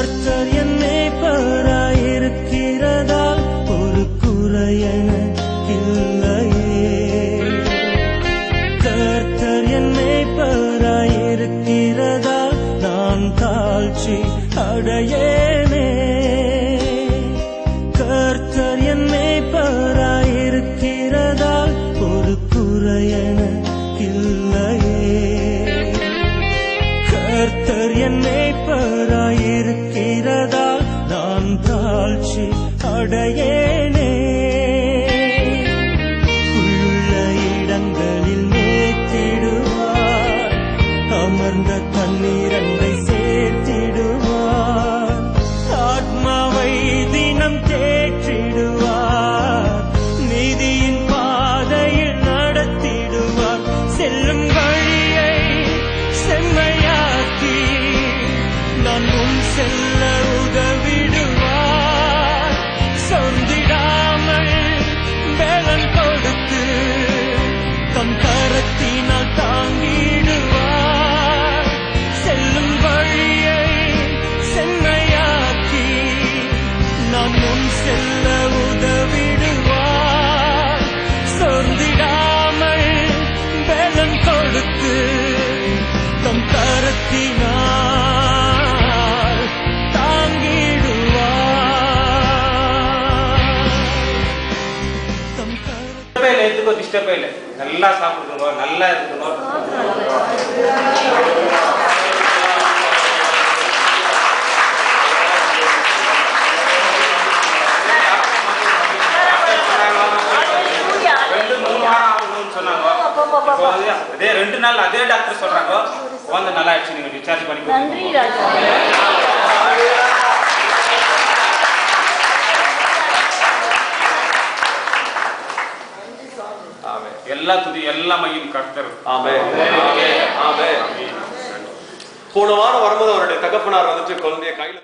கர்த்தர் என் மேய்ப்பராயிருக்கிறதால் ஒரு குறையெனக்கில்லையே. கர்த்தர் என் மேய்ப்பராயிருக்கிறதால் நான் தாழ்ச்சி அடையேனே. கர்த்தர் என் மேய்ப்பராயிருக்கிறதால் ஒரு குறையெனக்கில்லையே. கர்த்தர் என் மேய்ப்பராயிருக்கிறதால் நான் தாழ்ச்சி அடையேனே. புல்லுள்ள இடங்களில் மேய்த்திடுவார், அமர்ந்த தண்ணீரண்டை சேர்த்திடுவார். ஆத்மாவை தினம் தேற்றிடுவார், நீதியின் பாதையில் நடத்திடுவார். செல்லும் வழியை செம்மையாக்கி நான் முன் செல்ல உதவிடுவார். சொந்திடாமல் வேலன் கொடுத்து தம் கரத்தினால் தாங்கிடுவார். செல்லும் வழியை செம்மையாக்கி நான் முன் செல்ல உதவிடுவார். சொந்திடாமல் வேலன் கொடுத்து தம் கரத்தினால் தாங்கிடுவார். தம் எதுக்கும் டிஸ்டர்பே இல்லை. நல்லா சாப்பிடுங்க, நல்லா இருக்கணும். அதே 2 நாள் அதே டாக்டர் சொல்றாங்க வந்து நல்லா ஆயிடுச்சு, நீங்க டிஸ்சார்ஜ் பண்ணி எல்லா துதி எல்லா மையும் கர்த்தர். போன வாரம் வரும்போது அவருடைய தகப்பனார் வந்துட்டு குழந்தைய கையில